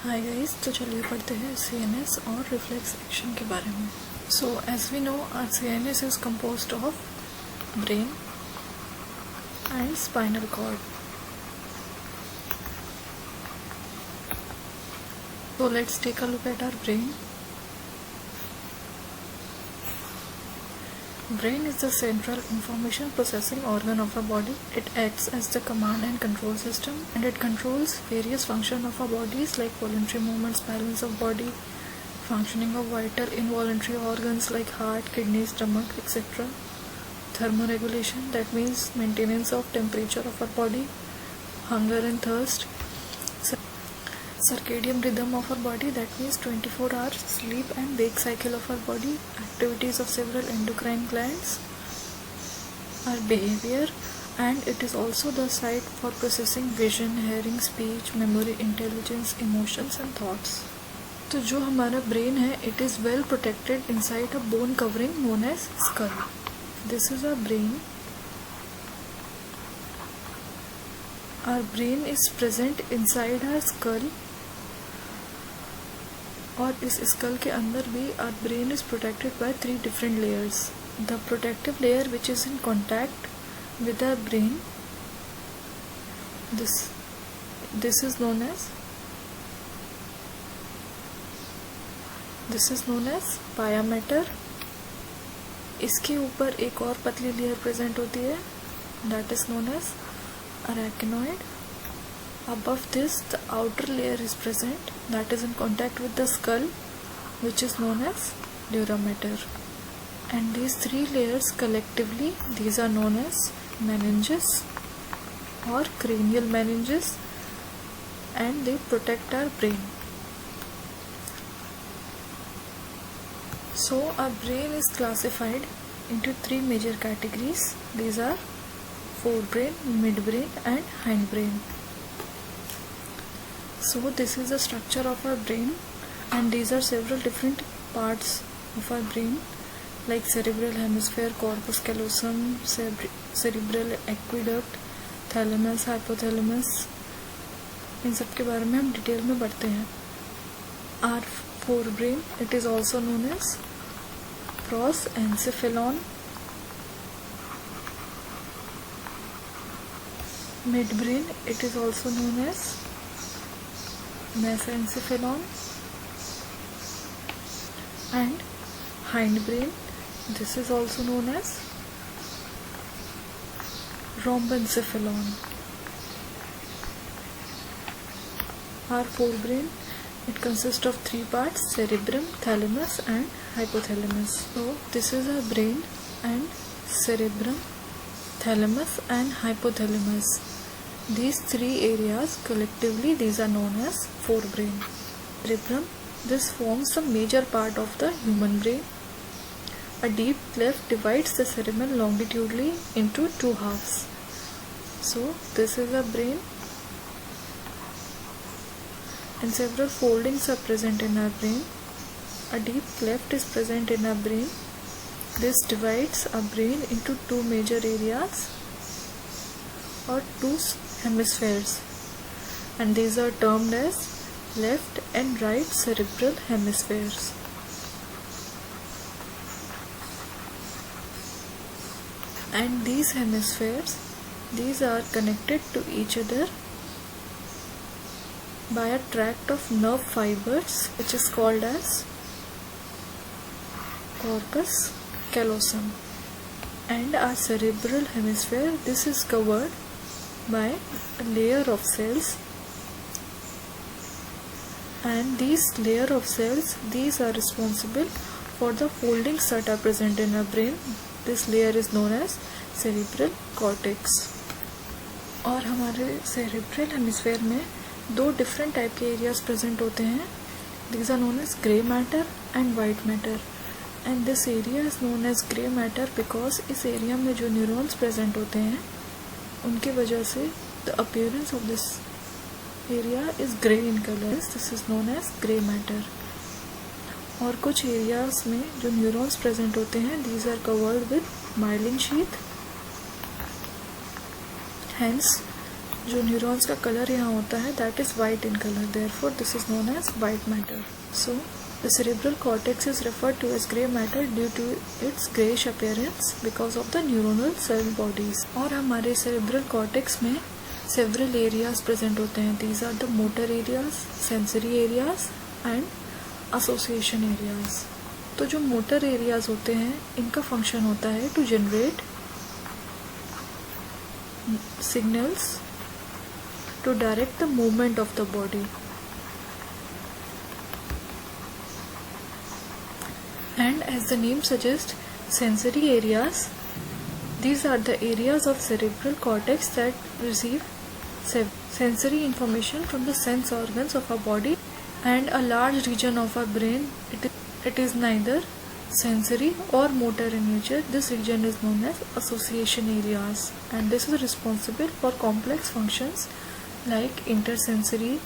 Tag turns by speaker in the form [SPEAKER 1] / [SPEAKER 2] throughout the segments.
[SPEAKER 1] Hi guys, तो चलिए पढ़ते हैं सीएनएस और रिफ्लेक्स एक्शन के बारे में। So as we know, our CNS is composed of brain and spinal cord. So let's take a look at our brain. Brain is the central information processing organ of our body. It acts as the command and control system, and it controls various functions of our bodies like voluntary movements, balance of body, functioning of vital involuntary organs like heart, kidneys, stomach, etc. Thermoregulation, that means maintenance of temperature of our body, hunger and thirst. Circadian rhythm of our body, that means 24 hours sleep and wake cycle of our body, activities of several endocrine glands, our behavior, and it is also the site for processing vision, hearing, speech, memory, intelligence, emotions and thoughts. तो जो हमारा brain है, it is well protected inside a bone covering known as skull. This is our brain. Our brain is present inside our skull. और इस school के अंदर भी our brain is protected by 3 different layers. The protective layer which is in contact with our brain, this is known as pia mater. इसके ऊपर एक और पतली लेयर प्रेजेंट होती है, that is known as arachnoid. Above this, the outer layer is present, that is in contact with the skull, which is known as dura mater. And these 3 layers collectively, these are known as meninges or cranial meninges, and they protect our brain. So our brain is classified into 3 major categories. These are forebrain, midbrain and hindbrain. So this is the structure of our brain, and these are several different parts of our brain like cerebral hemisphere, corpus callosum, cerebral aqueduct, thalamus, hypothalamus. इन सब के बारे में हम detail में पढ़ते हैं. Our forebrain, it is also known as prosencephalon. Midbrain, it is also known as mesencephalon, and hindbrain, this is also known as rhombencephalon. Our forebrain, it consists of 3 parts: cerebrum, thalamus and hypothalamus. So this is our brain, and cerebrum, thalamus and hypothalamus, these 3 areas collectively, these are known as forebrain. Cerebrum, this forms the major part of the human brain. A deep cleft divides the cerebrum longitudinally into 2 halves. So this is a brain, and several foldings are present in our brain. A deep cleft is present in our brain. This divides our brain into 2 major areas or 2 hemispheres, and these are termed as left and right cerebral hemispheres. And these hemispheres, these are connected to each other by a tract of nerve fibers which is called as corpus callosum. And our cerebral hemisphere, this is covered by a layer of cells, and these layer of cells, these are responsible for the foldings that are present in our brain. This layer is known as cerebral cortex. और हमारे cerebral hemisphere में 2 different type के areas present होते हैं. These are known as grey matter and white matter. And this area is known as grey matter because इस area में जो neurons present होते हैं, उनकी वजह से the appearance of this area is grey in color. This is known as grey matter. और कुछ areas में जो neurons present होते हैं, these are covered with myelin sheath. Hence जो न्यूरॉन्स का कलर यहाँ होता है that is white in colour, therefore this is known as white matter. So the cerebral cortex is referred to as grey matter due to its greyish appearance because of the neuronal cell bodies. और हमारे cerebral cortex में several areas present होते हैं. These are the motor areas, sensory areas and association areas. तो जो motor areas होते हैं इनका फंक्शन होता है to generate signals to direct the movement of the body. And as the name suggests, sensory areas, these are the areas of cerebral cortex that receive sensory information from the sense organs of our body, and a large region of our brain, it is neither sensory or motor in nature. This region is known as association areas, and this is responsible for complex functions like intersensory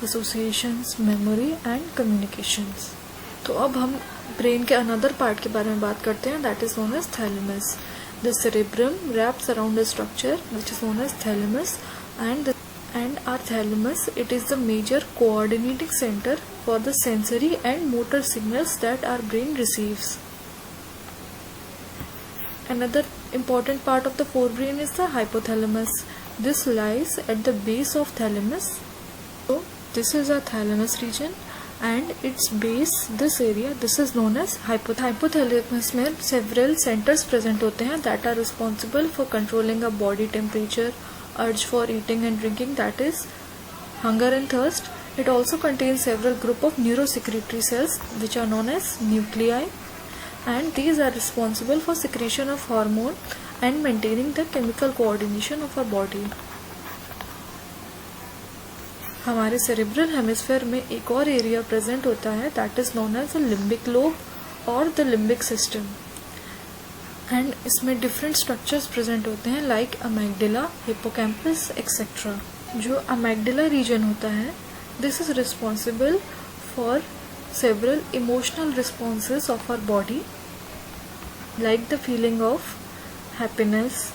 [SPEAKER 1] associations, memory and communications. तो अब हम brain के another part के बारे में बात करते हैं, that is known as thalamus. The cerebrum wraps around a structure which is known as thalamus, and our thalamus, it is the major coordinating center for the sensory and motor signals that our brain receives. Another important part of the forebrain is the hypothalamus. This lies at the base of thalamus. So this is a thalamus region, and its base, this area, this is known as hypothalamus. में several centers present होते हैं that are responsible for controlling a body temperature, urge for eating and drinking, that is hunger and thirst. It also contains several group of neurosecretory cells which are known as nuclei, and these are responsible for secretion of hormone and maintaining the chemical coordination of our body. हमारे cerebral hemisphere में एक और area present होता है that is known as the limbic lobe or the limbic system, and इसमें different structures present होते हैं like अमेगडिला, hippocampus etcetera. जो अमेगडिला रीजन होता है this is responsible for several emotional responses of our body like the feeling of happiness,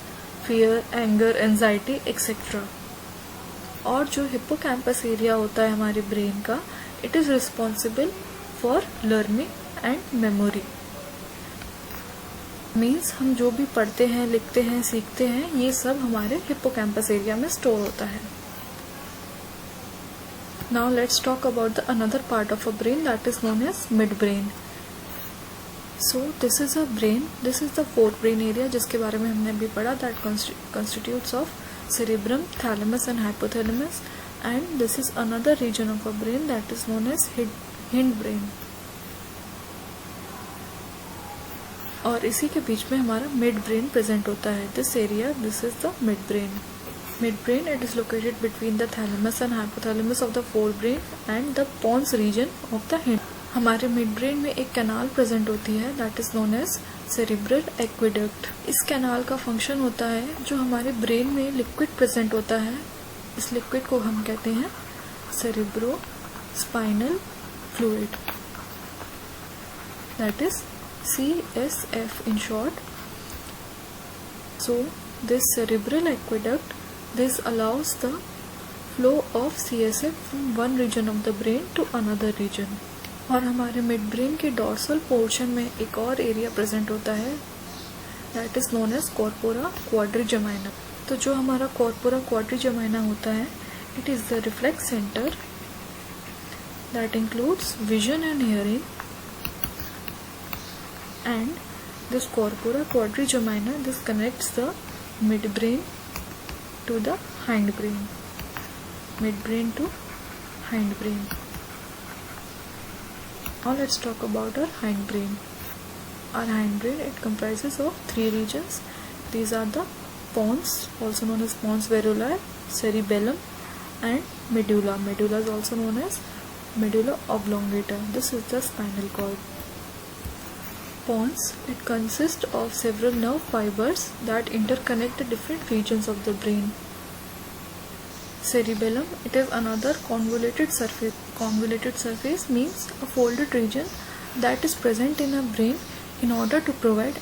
[SPEAKER 1] fear, anger, anxiety etcetera. और जो hippocampus area होता है हमारे ब्रेन का, it is responsible for learning and memory. Means हम जो भी पढ़ते हैं, लिखते हैं, सीखते हैं, ये सब हमारे हिप्पोकैम्पस एरिया में स्टोर होता है. Now let's talk about the another part of a brain that is known as mid brain. So this is a brain, this is the fourth brain area जिसके बारे में हमने अभी पढ़ा, that constitutes of cerebrum, thalamus and hypothalamus, and this is another region of a brain that is known as hindbrain. और इसी के बीच में हमारा मिड ब्रेन प्रेजेंट होता है. This area, this is the mid brain. Mid brain, it is located between the thalamus and hypothalamus of the fore brain and the pons region of the hind. हमारे mid brain में एक canal present होती है that is known as cerebral aqueduct. इस canal का function होता है जो हमारे ब्रेन में लिक्विड प्रेजेंट होता है, इस लिक्विड को हम कहते हैं cerebro spinal fluid, that is CSF in short. So this cerebral aqueduct, this allows the flow of CSF from one region of the brain to another region. और हमारे मिड ब्रेन के डॉर्सल पोर्शन में एक और एरिया प्रेजेंट होता है that is known as corpora quadrigemina. तो जो हमारा कॉर्पोरा क्वाड्रिजेमिना होता है, it is the reflex centre that includes vision and hearing. And this corpora quadrigemina, this connects the midbrain to the hindbrain, midbrain to hindbrain. Now let's talk about our hindbrain. Our hindbrain, it comprises of three regions. These are the pons, also known as pons varolai, cerebellum and medulla. Medulla is also known as medulla oblongata. This is the spinal cord. Pons, it consists of several nerve fibers that interconnect the different regions of the brain. Cerebellum, it is another convoluted surface. Convoluted surface means a folded region that is present in a brain in order to provide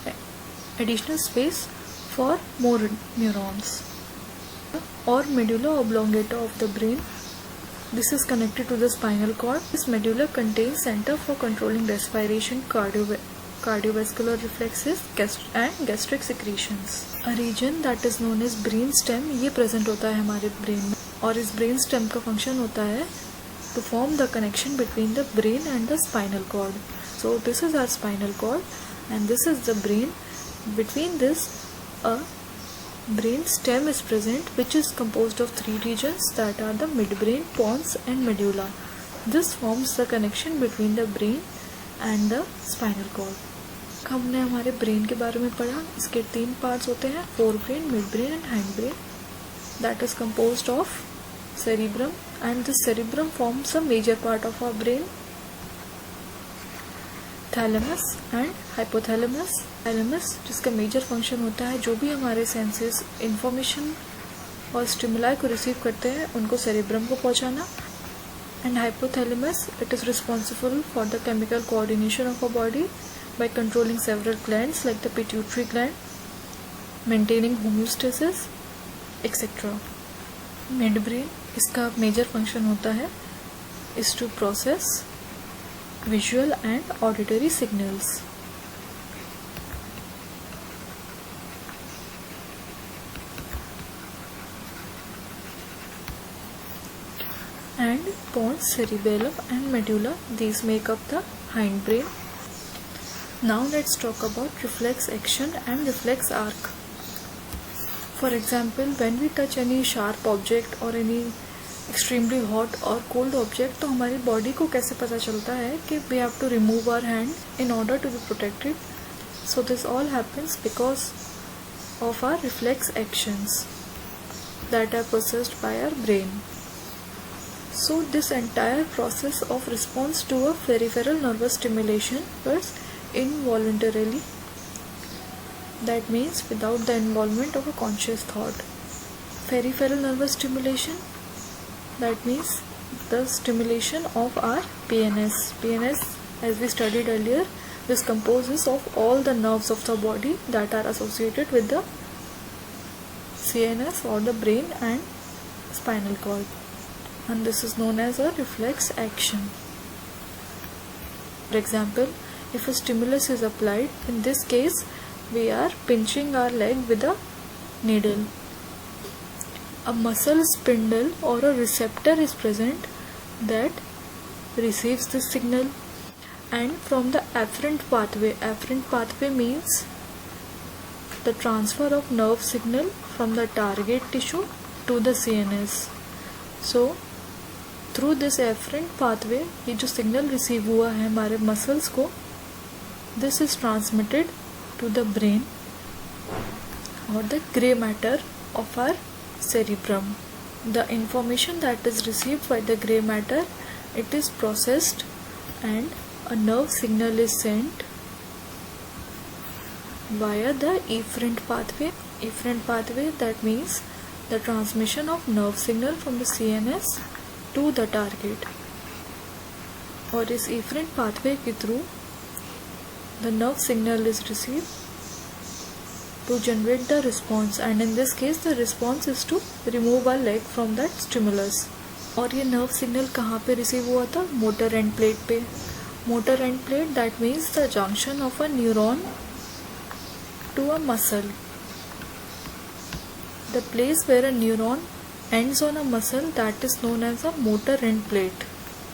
[SPEAKER 1] additional space for more neurons. or medulla oblongata of the brain. This is connected to the spinal cord. This medulla contains center for controlling respiration, cardiovascular reflexes and gastric secretions. A region that is known as brain stem ये present होता है हमारे brain में, और इस brain stem का function होता है to form the connection between the brain and the spinal cord. So this is our spinal cord and this is the brain. Between this a brain stem is present, which is composed of three regions that are the midbrain, pons and medulla. This forms the connection between the brain and the spinal cord. हमने हमारे brain के बारे में पढ़ा. इसके तीन parts होते हैं, forebrain, midbrain and hindbrain. That is composed of cerebrum and the cerebrum forms a major part of our brain. Thalamus and hypothalamus. Thalamus जिसका मेजर फंक्शन होता है जो भी हमारे सेंसेस इंफॉर्मेशन और स्टिमुलाई को रिसीव करते हैं उनको सेरेब्रम को पहुंचाना. And hypothalamus, it is responsible for the chemical coordination of a body by controlling several glands like the pituitary gland, maintaining homeostasis etcetera. Midbrain, इसका मेजर फंक्शन होता है is to process visual and auditory signals. And pons, cerebellum and medulla, these make up the hindbrain. Now let's talk about reflex action and reflex arc. For example, when we touch any sharp object or any extremely hot और cold object, तो हमारी body को कैसे पता चलता है कि we have to remove our hand in order to be protected. So this all happens because of our reflex actions that are processed by our brain. So this entire process of response to a peripheral nervous stimulation was involuntarily. That means without the involvement of a conscious thought. Peripheral nervous stimulation, that means the stimulation of our PNS. PNS, as we studied earlier, this composes of all the nerves of the body that are associated with the CNS or the brain and spinal cord, and this is known as a reflex action. For example, if a stimulus is applied, in this case we are pinching our leg with a needle. A muscle spindle or a receptor is present that receives the signal, and from the afferent pathway means the transfer of nerve signal from the target tissue to the CNS. So through this afferent pathway, ये जो signal receive हुआ है हमारे muscles को, this is transmitted to the brain or the grey matter of our cerebrum. The information that is received by the grey matter, it is processed and a nerve signal is sent via the efferent pathway. Efferent pathway, that means the transmission of nerve signal from the CNS to the target. और इस efferent pathway के through the nerve signal is received to generate the response, and in this case the response is to remove our leg from that stimulus. और ये nerve signal कहाँ पे receive हुआ था? motor end plate पे. motor end plate, that means the junction of a neuron to a muscle. The place where a neuron ends on a muscle, that is known as a motor end plate.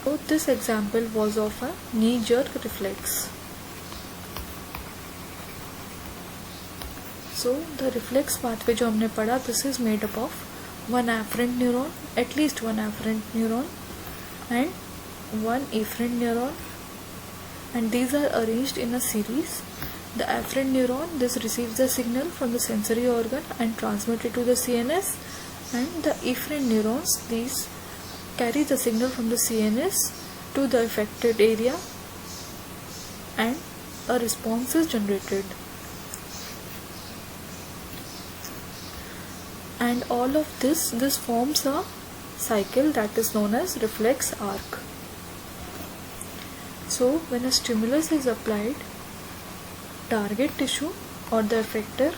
[SPEAKER 1] So this example was of a knee jerk reflex. So the reflex pathway जो हमने पढ़ा, this is made up of one afferent neuron, at least one afferent neuron and one efferent neuron, and these are arranged in a series. The afferent neuron, this receives the signal from the sensory organ and transmit it to the CNS, and the efferent neurons, these carry the signal from the CNS to the affected area and a response is generated. And all of this forms a cycle that is known as reflex arc. So when a stimulus is applied, target tissue or the effector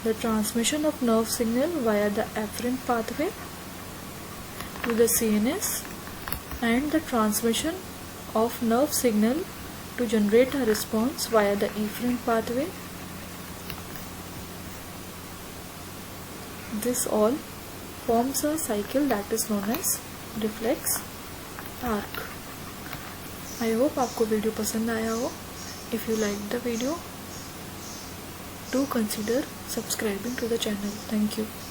[SPEAKER 1] the transmission of nerve signal via the afferent pathway to the CNS, and the transmission of nerve signal to generate a response via the efferent pathway. This all forms a cycle that is known as reflex arc. I hope आपको video पसंद आया हो. If you liked the video, do consider subscribing to the channel. Thank you.